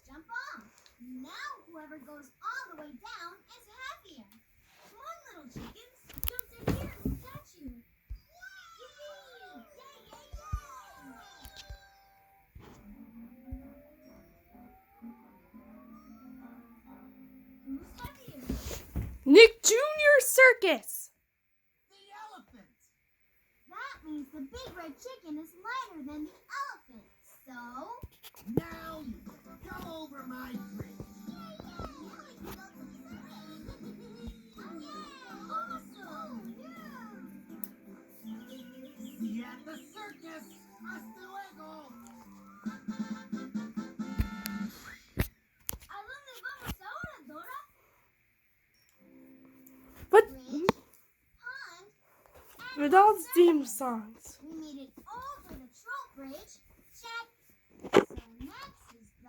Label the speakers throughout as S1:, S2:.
S1: jump off. Now whoever goes all the way down is happier. Come on, little chickens. Jump in here and catch you. Yay! Yay, yay, yay! Who's heavier?
S2: Nick Jr. Circus.
S3: The elephant.
S1: That means the big red chicken is lighter than the elephant. So...
S3: Now you can go over my bridge. See you at the circus. Hasta luego.
S1: ¿A dónde vamos ahora, Dora?
S2: What?
S1: Bridge, pond, and
S2: With all the theme songs.
S1: we made it over the troll bridge. Check. So next is the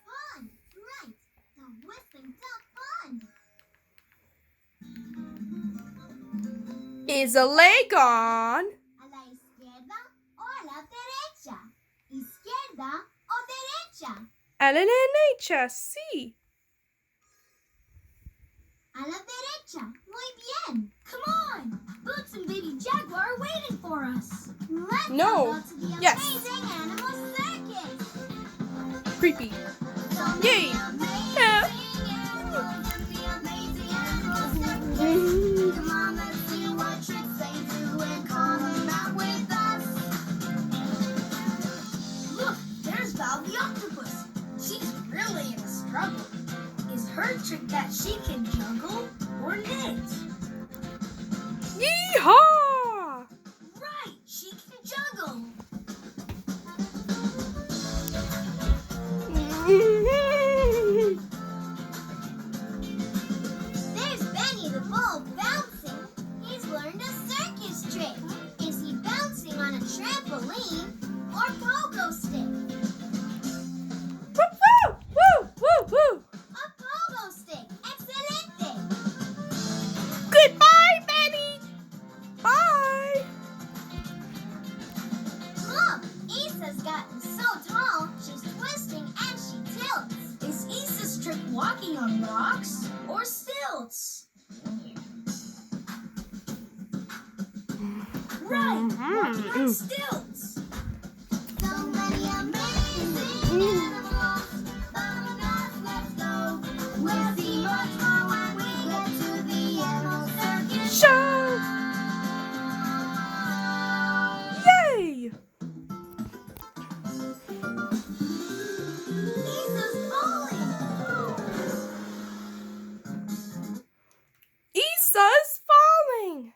S1: pond. Right. The whistling duck pond.
S2: Is a leg on?
S1: A la izquierda o a la derecha. Izquierda o derecha.
S2: LNH, sí.
S1: A la derecha. Muy bien. Come on. Boots and Baby Jaguar are waiting for us. Let's
S2: No.
S1: all go to the
S2: Yes.
S1: amazing animal circus.
S2: Creepy.
S1: So
S2: Yay.
S1: amazing
S2: Yeah.
S1: animals in the amazing animal circus. Come on, let's see what tricks they do and come out with us. Look, there's Val the octopus. She's really in a struggle. Is her trick that she can juggle or knit?
S2: Yeehaw!
S1: Right, she can juggle. There's Benny the bull bouncing. He's learned a circus trick. Is he bouncing on a trampoline or pogo stick?
S2: Woo, woo, woo, woo, woo.
S1: A pogo stick. Excelente.
S2: Goodbye, Betty. Bye.
S1: Look, Issa's gotten so tall, she's twisting and she tilts. Is Issa's trick walking on rocks or stilts? Right, walking on stilts. So many amazing animals. Follow us, let's go. We'll see much more when we get to the animal circus
S2: Show. Yay.
S1: Issa's falling.
S2: Issa's falling.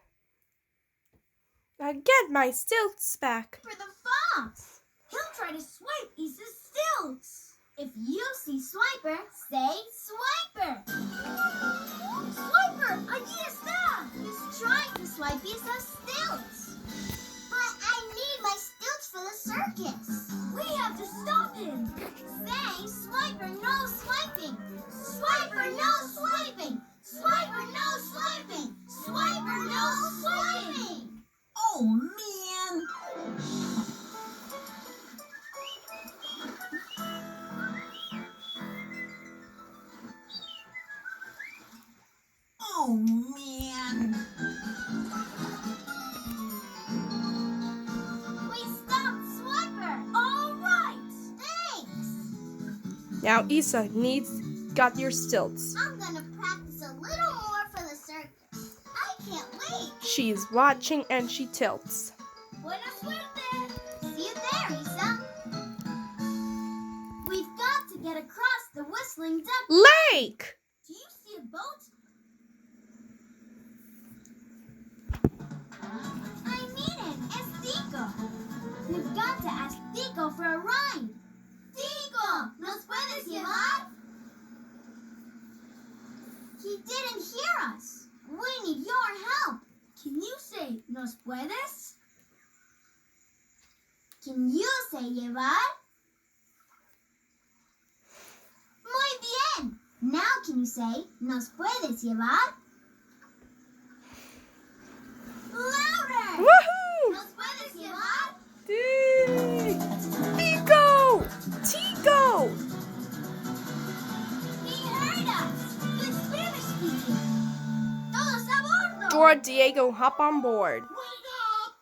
S2: I get my stilts back.
S1: For the fox. He'll try to swipe Issa's stilts. If you see Swiper, say Swiper. Swiper, allí está. He's trying to swipe Issa's stilts. But I need my stilts for the circus. We have to stop him. Say Swiper, no swiping. Swiper, no swiping. Swiper, no swiping. Swiper, no swiping.
S3: Oh, man. Oh, man.
S1: We stopped Swiper. All right. Thanks.
S2: Now Issa got your stilts.
S1: I'm gonna practice a little more for the circus. I can't wait.
S2: She's watching and she tilts.
S1: Buena suerte. See you there, Isa. We've got to get across the whistling duck.
S2: Lake!
S1: Do you see a boat? I mean it. It's Tico. We've got to ask Tico for a ride. Tico, ¿nos puedes llevar? He didn't hear us. We need your help. Can you say ¿nos puedes? Can you say llevar? Muy bien. Now can you say ¿nos puedes llevar? Louder.
S2: Woohoo!
S1: ¿Nos puedes llevar?
S2: Yay! Dora and Diego hop on board.
S3: Wake up!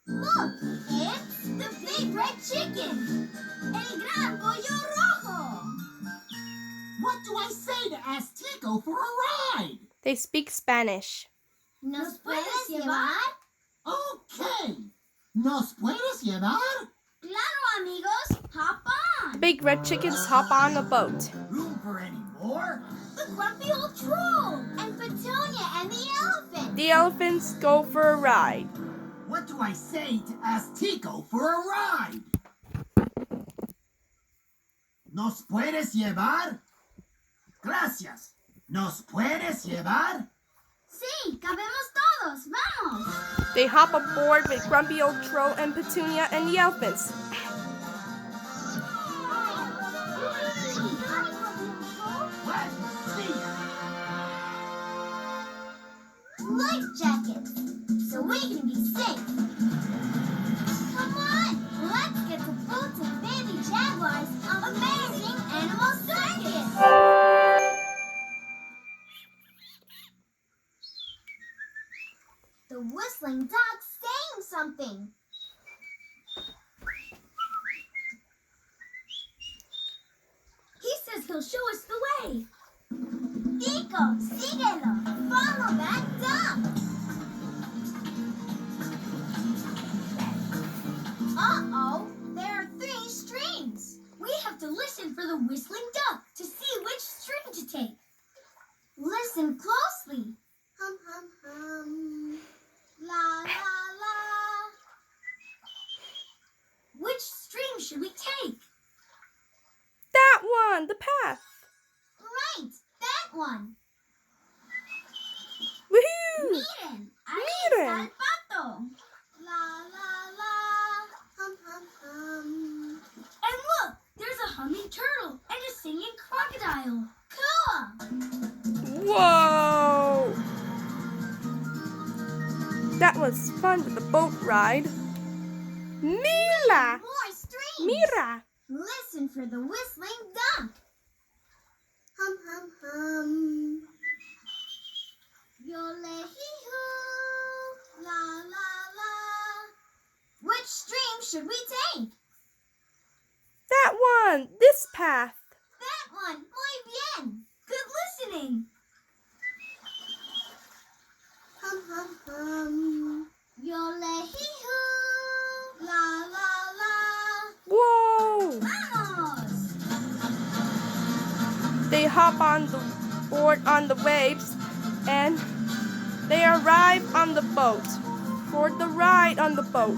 S1: Look, it's the big red chicken. El gran pollo rojo.
S3: What do I say to ask Tico for a ride?
S2: They speak Spanish.
S1: ¿Nos puedes llevar?
S3: Okay. ¿Nos puedes llevar?
S1: Claro, amigos. Hop on.
S2: Big red chickens hop on a boat.
S3: Room for any more?
S1: The grumpy old troll. And Petunia and the elephant.
S2: The elephants go for a ride.
S3: What do I say to ask Tico for a ride? ¿Nos puedes llevar? Gracias. ¿Nos puedes llevar?
S1: Sí, cabemos todos. Vamos.
S2: They hop aboard with Grumpy Old Troll and Petunia and the elephants.
S3: Let's see.
S1: Life jackets, so we can be safe. Come on, let's get the boats and baby jaguars on Amazing Animal Circus. The whistling dog's saying something. He says he'll show us the way. Tico, síguelo. Follow that duck. Uh-oh, there are 3 streams. We have to listen for the whistling duck to see which string to take. Listen closely. Hum, hum, hum. La, la, la. Which stream should we take?
S2: That one, the path.
S1: Right, that one.
S2: Woohoo!
S1: Miren, ahí
S2: Miren.
S1: está el pato. La, la, la. Hum, hum, hum. And look, there's a humming turtle and a singing crocodile. Cool.
S2: Whoa! That was fun with the boat ride. Mira!
S1: More streams.
S2: Mira!
S1: Listen for the whistling duck. Hum, hum, hum. Yo-le-hee-hoo. La, la, la. Which stream should we take?
S2: That one! This path!
S1: That one. Muy bien. Good listening. Hum, hum, hum. Yo-le-hee-hoo. La, la, la.
S2: Whoa!
S1: Vamos.
S2: They hop on the board on the waves and they arrive on the boat for the ride on the boat.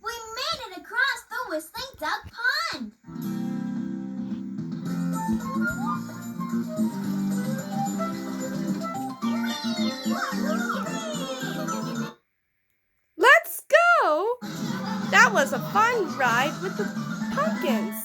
S1: We made it across the Whistling Duck Pond.
S2: Let's go! That was a fun ride with the pumpkins.